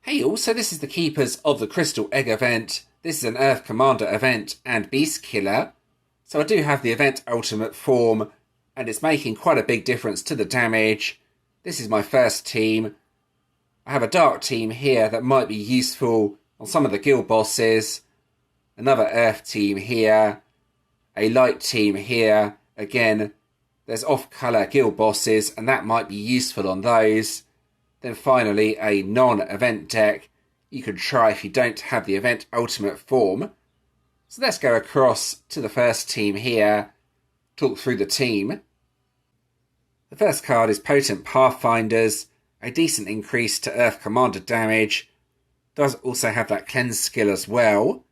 Hey all, so this is the Keepers of the Crystal Egg event. This is an Earth Commander event and Beast Killer. So I do have the event ultimate form and it's making quite a big difference to the damage. This is my first team. I have a dark team here that might be useful on some of the guild bosses. Another earth team here. A light team here. Again, there's off-colour guild bosses and that might be useful on those. Then finally, a non-event deck you could try if you don't have the event ultimate form. So let's go across to the first team here, talk through the team. The first card is Potent Pathfinders, a decent increase to Earth Commander damage. Does also have that cleanse skill as well.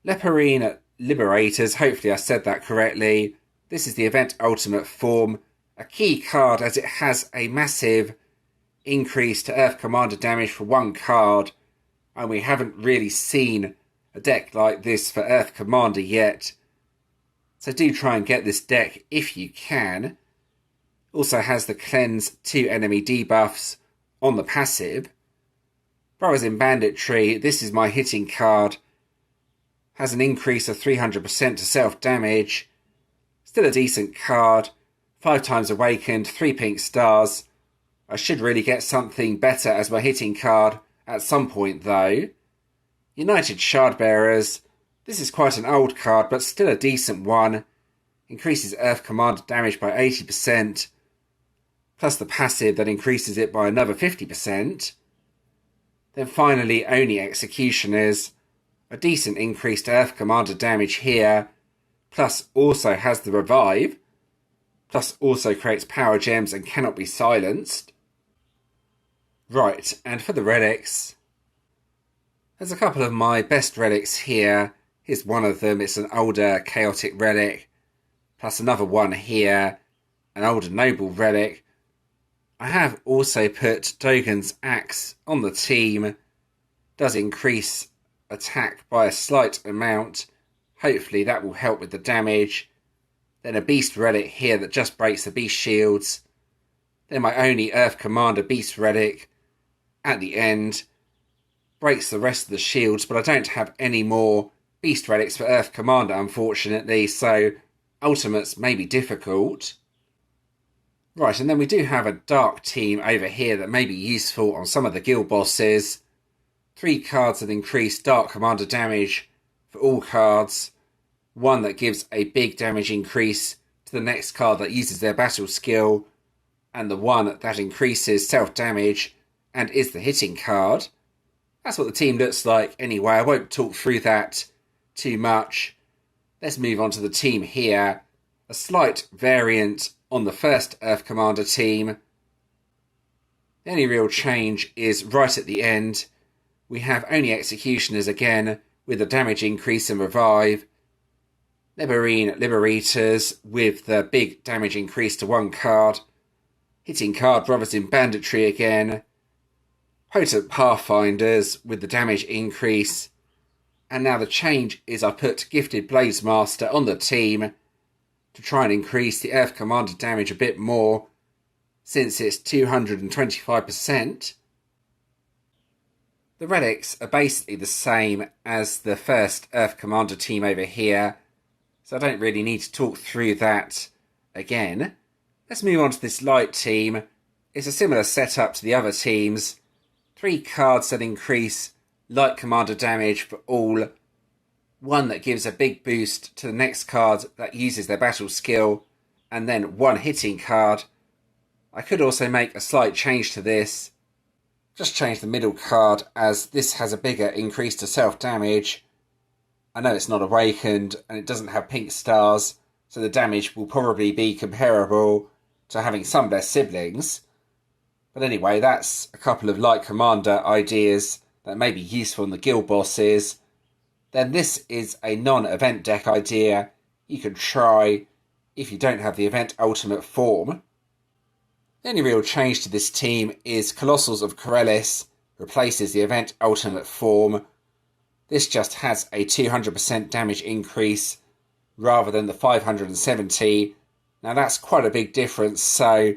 Leporine Liberators, hopefully I said that correctly. This is the event ultimate form. A key card as it has a massive increase to Earth Commander damage for one card, and we haven't really seen a deck like this for Earth Commander yet. So do try and get this deck if you can. Also has the cleanse 2 enemy debuffs on the passive. Brothers in Banditry, this is my hitting card. Has an increase of 300% to self damage. Still a decent card. 5 times awakened, 3 pink stars. I should really get something better as my hitting card at some point though. United Shardbearers. This is quite an old card but still a decent one. Increases Earth Commander damage by 80%. Plus the passive that increases it by another 50%. Then finally Oni Executioners. A decent increase to Earth Commander damage here. Plus also has the revive. Plus also creates power gems and cannot be silenced. Right, and for the relics, there's a couple of my best relics here. Here's one of them, it's an older chaotic relic. Plus another one here, an older noble relic. I have also put Dogan's Axe on the team. Does increase attack by a slight amount. Hopefully that will help with the damage. Then a beast relic here that just breaks the beast shields. Then my only Earth Commander beast relic at the end. Breaks the rest of the shields, but I don't have any more beast relics for Earth Commander unfortunately, so ultimates may be difficult. Right, and then we do have a dark team over here that may be useful on some of the guild bosses. 3 cards that increase Dark Commander damage for all cards. 1 that gives a big damage increase to the next card that uses their battle skill, and the 1 that increases self-damage and is the hitting card. That's what the team looks like anyway. I won't talk through that too much. Let's move on to the team here. A slight variant on the first Earth Commander team. The only real change is right at the end. We have only Executioners again with the damage increase and revive. Leporine Liberators with the big damage increase to 1 card. Hitting card Brothers in Banditry again. Potent Pathfinders with the damage increase. And now the change is I put Gifted Bladesmaster on the team to try and increase the Earth Commander damage a bit more since it's 225%. The relics are basically the same as the first Earth Commander team over here, so I don't really need to talk through that again. Let's move on to this light team. It's a similar setup to the other teams. 3 cards that increase light commander damage for all. 1 that gives a big boost to the next card that uses their battle skill. And then 1 hitting card. I could also make a slight change to this. Just change the middle card as this has a bigger increase to self-damage. I know it's not awakened and it doesn't have pink stars, so the damage will probably be comparable to having some of their siblings. But anyway, that's a couple of light commander ideas that may be useful in the guild bosses. Then this is a non-event deck idea you can try if you don't have the event ultimate form. The only real change to this team is Colossals of Corellis replaces the event ultimate form. This just has a 200% damage increase rather than the 570. Now that's quite a big difference, so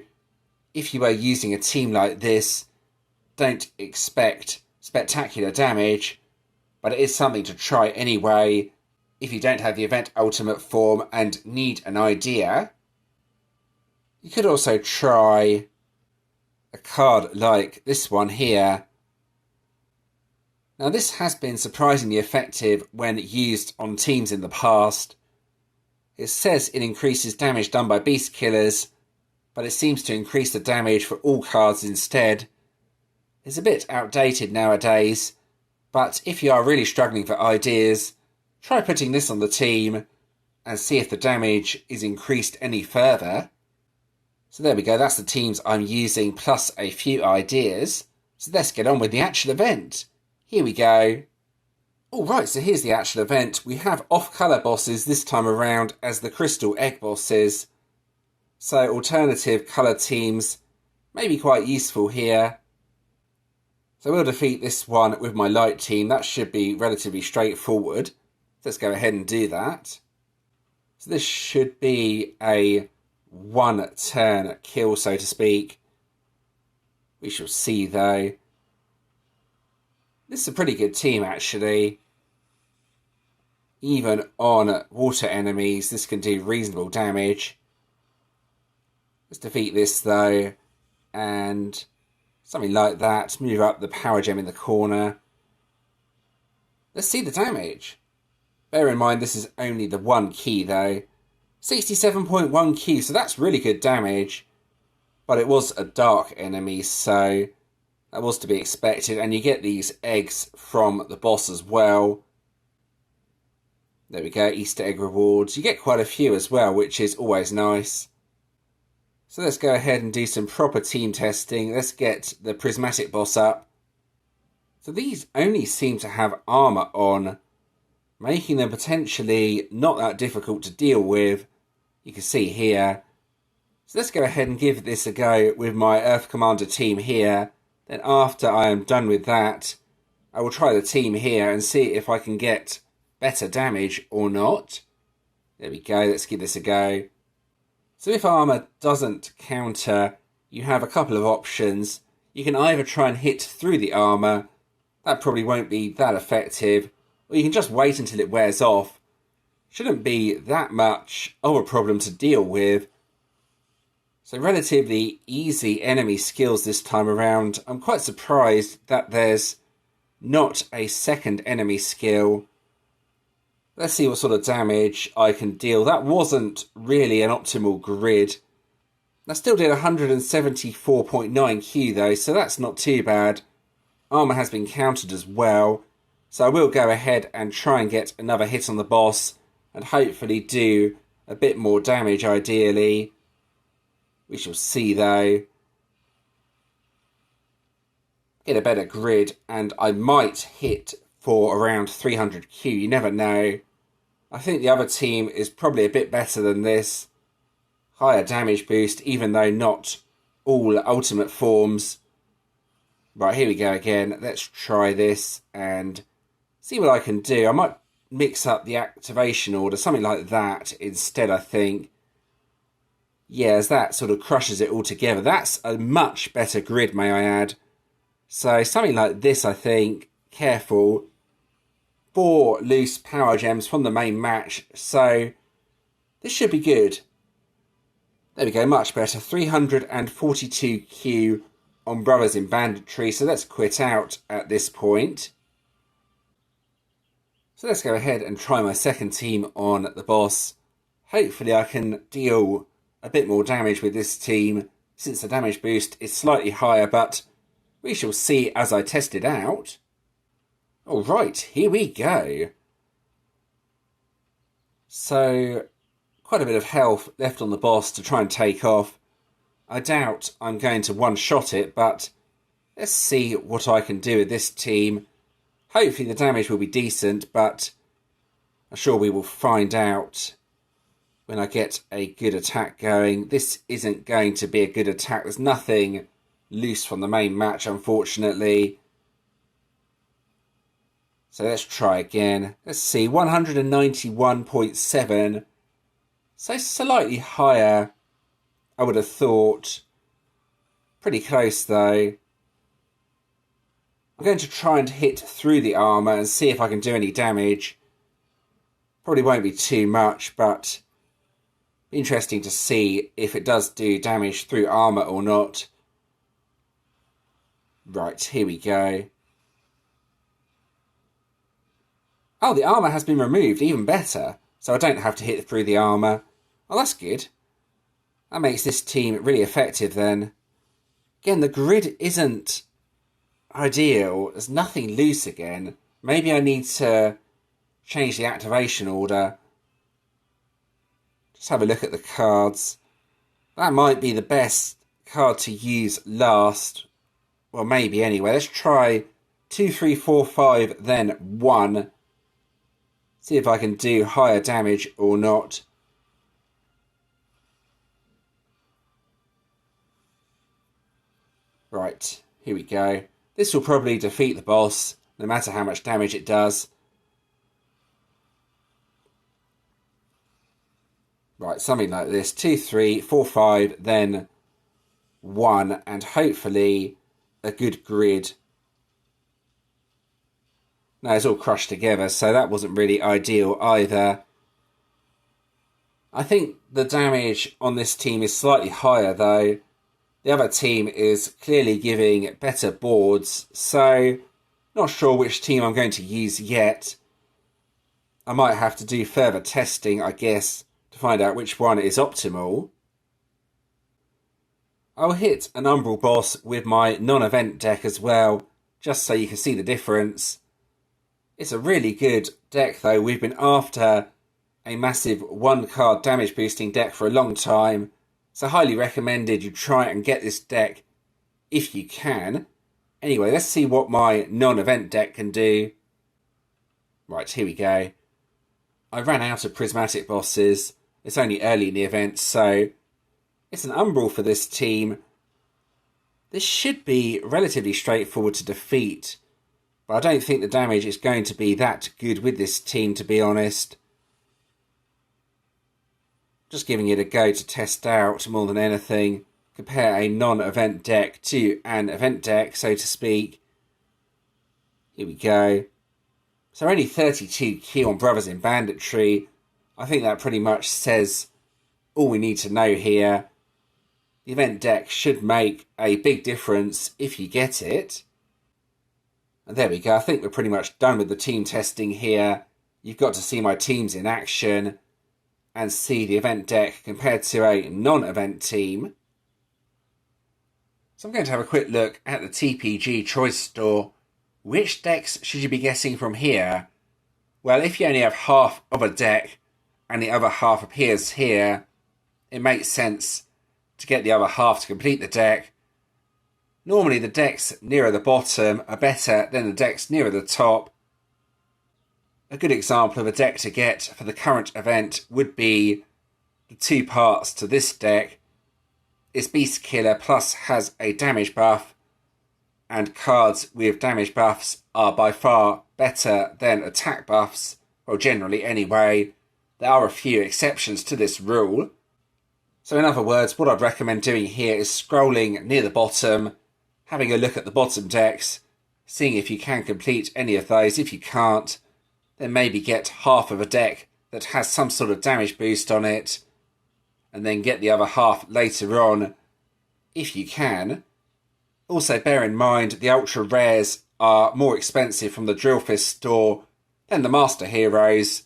if you were using a team like this, don't expect spectacular damage, but it is something to try anyway if you don't have the event ultimate form and need an idea. You could also try a card like this one here. Now this has been surprisingly effective when used on teams in the past. It says it increases damage done by beast killers, but it seems to increase the damage for all cards instead. It's a bit outdated nowadays, but if you are really struggling for ideas, try putting this on the team and see if the damage is increased any further. So there we go, that's the teams I'm using plus a few ideas. So let's get on with the actual event. Here we go. Alright, so here's the actual event. We have off-colour bosses this time around as the crystal egg bosses. So alternative colour teams may be quite useful here. So we'll defeat this one with my light team. That should be relatively straightforward. Let's go ahead and do that. So this should be a one-turn kill, so to speak. We shall see, though. This is a pretty good team, actually. Even on water enemies, this can do reasonable damage. Let's defeat this, though, and something like that. Move up the power gem in the corner. Let's see the damage. Bear in mind, this is only the one key, though. 67.1 Q, so that's really good damage. But it was a dark enemy, so that was to be expected. And you get these eggs from the boss as well. There we go, Easter egg rewards. You get quite a few as well, which is always nice. So let's go ahead and do some proper team testing. Let's get the prismatic boss up. So these only seem to have armour on, making them potentially not that difficult to deal with. You can see here. So let's go ahead and give this a go with my Earth Commander team here. Then after I am done with that, I will try the team here and see if I can get better damage or not. There we go, let's give this a go. So if armour doesn't counter, you have a couple of options. You can either try and hit through the armour. That probably won't be that effective. Or you can just wait until it wears off. Shouldn't be that much of a problem to deal with. So relatively easy enemy skills this time around. I'm quite surprised that there's not a second enemy skill. Let's see what sort of damage I can deal. That wasn't really an optimal grid. I still did 174.9 Q though, so that's not too bad. Armour has been countered as well. So I will go ahead and try and get another hit on the boss and hopefully do a bit more damage ideally. We shall see though. Get a better grid and I might hit for around 300 Q. You never know. I think the other team is probably a bit better than this. Higher damage boost, even though not all ultimate forms. Right, here we go again. Let's try this and see what I can do. I might mix up the activation order, something like that instead, I think. Yeah, as that sort of crushes it all together. That's a much better grid, may I add. So something like this, I think. Careful. 4 loose power gems from the main match. So this should be good. There we go, much better. 342 Q on Brothers in Banditry. So let's quit out at this point. So let's go ahead and try my second team on the boss. Hopefully I can deal a bit more damage with this team, since the damage boost is slightly higher, but we shall see as I test it out. Alright, here we go. So, quite a bit of health left on the boss to try and take off. I doubt I'm going to one-shot it, but let's see what I can do with this team. Hopefully the damage will be decent, but I'm sure we will find out when I get a good attack going. This isn't going to be a good attack. There's nothing loose from the main match, unfortunately. So let's try again. Let's see, 191.7. So slightly higher, I would have thought. Pretty close though. I'm going to try and hit through the armour and see if I can do any damage. Probably won't be too much, but interesting to see if it does do damage through armour or not. Right, here we go. Oh, the armour has been removed, even better. So I don't have to hit through the armour. Oh, that's good. That makes this team really effective then. Again, the grid isn't ideal. There's nothing loose again. Maybe I need to change the activation order. Just have a look at the cards. That might be the best card to use last. Well, maybe anyway. Let's try 2, 3, 4, 5, then 1. See if I can do higher damage or not. Right, here we go. This will probably defeat the boss, no matter how much damage it does. Right, something like this. 2, 3, 4, 5, then 1, and hopefully a good grid. No, it's all crushed together, so that wasn't really ideal either. I think the damage on this team is slightly higher, though. The other team is clearly giving better boards, so not sure which team I'm going to use yet. I might have to do further testing, I guess, to find out which one is optimal. I'll hit an Umbral boss with my non-event deck as well, just so you can see the difference. It's a really good deck though. We've been after a massive 1-card damage boosting deck for a long time, so highly recommended you try and get this deck if you can. Anyway, let's see what my non-event deck can do. Right, here we go. I ran out of prismatic bosses. It's only early in the event, so it's an Umbral for this team. This should be relatively straightforward to defeat, but I don't think the damage is going to be that good with this team, to be honest. Just giving it a go to test out more than anything. Compare a non-event deck to an event deck, so to speak. Here we go. So only 32 Q on Brothers in Banditry. I think that pretty much says all we need to know here. The event deck should make a big difference if you get it. And there we go. I think we're pretty much done with the team testing here. You've got to see my teams in action and see the event deck compared to a non-event team. So I'm going to have a quick look at the TPG Choice Store. Which decks should you be getting from here? Well, if you only have half of a deck and the other half appears here, it makes sense to get the other half to complete the deck. Normally the decks nearer the bottom are better than the decks nearer the top. A good example of a deck to get for the current event would be the 2 parts to this deck. It's Beast Killer plus has a damage buff, and cards with damage buffs are by far better than attack buffs, well generally anyway. There are a few exceptions to this rule. So in other words, what I'd recommend doing here is scrolling near the bottom, having a look at the bottom decks, seeing if you can complete any of those. If you can't, then maybe get half of a deck that has some sort of damage boost on it, and then get the other half later on, if you can. Also bear in mind the ultra rares are more expensive from the Drillfist store than the Master Heroes,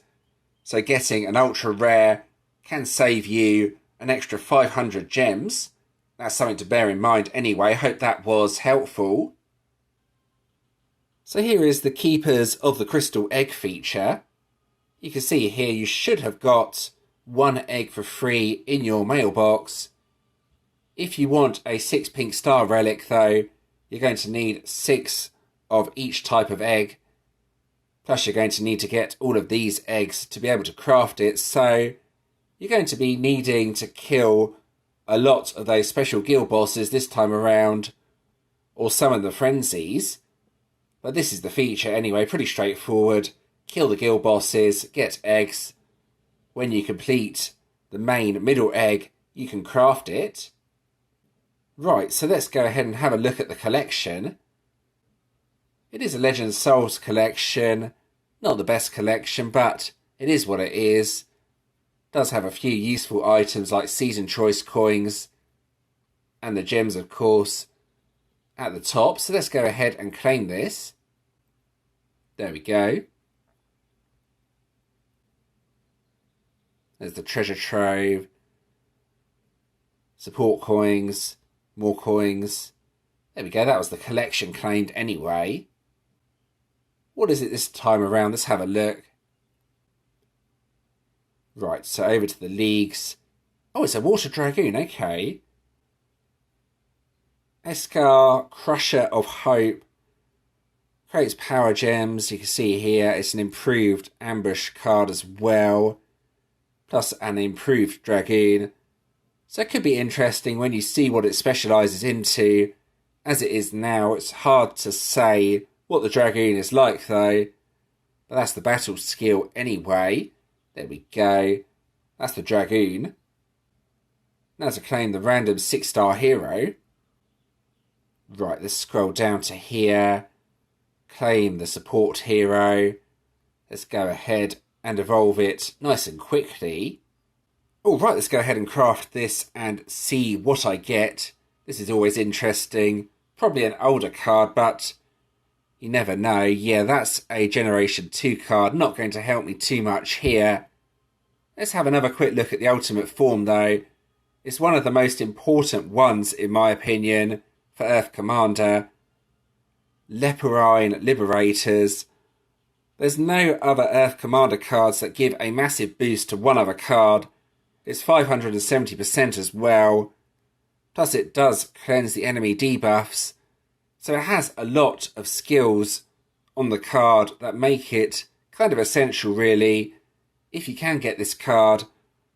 so getting an ultra rare can save you an extra 500 gems. That's something to bear in mind anyway. Hope that was helpful. So here is the Keepers of the Crystal Egg feature. You can see here you should have got 1 egg for free in your mailbox. If you want a 6 pink star relic though, you're going to need 6 of each type of egg. Plus you're going to need to get all of these eggs to be able to craft it, so you're going to be needing to kill a lot of those special guild bosses this time around, or some of the frenzies. But this is the feature anyway, pretty straightforward. Kill the guild bosses, get eggs. When you complete the main middle egg, you can craft it. Right, so let's go ahead and have a look at the collection. It is a Legend Souls collection. Not the best collection, but it is what it is. It does have a few useful items like Season Choice coins and the gems, of course, at the top. So let's go ahead and claim this. There we go. There's the treasure trove. Support coins. More coins. There we go. That was the collection claimed anyway. What is it this time around? Let's have a look. Right, so over to the leagues. Oh, it's a Water Dragoon. Okay. Escar, Crusher of Hope. Creates power gems. You can see here it's an improved ambush card as well. Plus an improved Dragoon. So it could be interesting when you see what it specialises into. As it is now, it's hard to say what the Dragoon is like though. But that's the battle skill anyway. There we go. That's the Dragoon. Now to claim the random 6-star hero. Right, let's scroll down to here. Claim the support hero. Let's go ahead and evolve it nice and quickly. Alright, let's go ahead and craft this and see what I get. This is always interesting. Probably an older card, but you never know. Yeah, that's a Generation 2 card. Not going to help me too much here. Let's have another quick look at the ultimate form, though. It's one of the most important ones, in my opinion, for Earth Commander. Leporine Liberators. There's no other Earth Commander cards that give a massive boost to one other card. It's 570% as well. Plus it does cleanse the enemy debuffs. So it has a lot of skills on the card that make it kind of essential really. If you can get this card,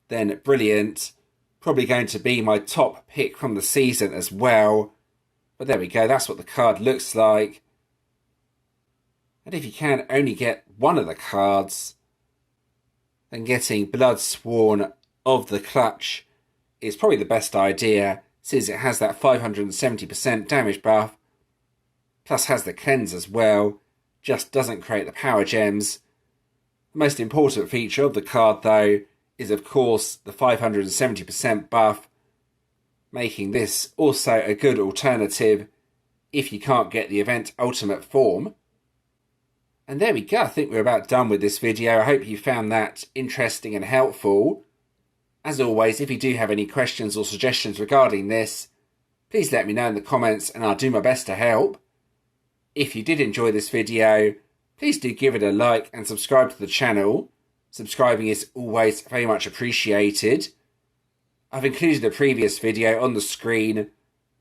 then brilliant. Probably going to be my top pick from the season as well. But there we go, that's what the card looks like. And if you can only get one of the cards, then getting Bloodsworn of the Clutch is probably the best idea, since it has that 570% damage buff, plus has the cleanse as well, just doesn't create the power gems. The most important feature of the card though is of course the 570% buff, making this also a good alternative if you can't get the event ultimate form. And there we go, I think we're about done with this video. I hope you found that interesting and helpful. As always, if you do have any questions or suggestions regarding this, please let me know in the comments and I'll do my best to help. If you did enjoy this video, please do give it a like and subscribe to the channel. Subscribing is always very much appreciated. I've included a previous video on the screen,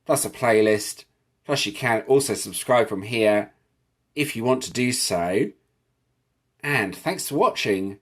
plus a playlist, plus you can also subscribe from here if you want to do so. And thanks for watching.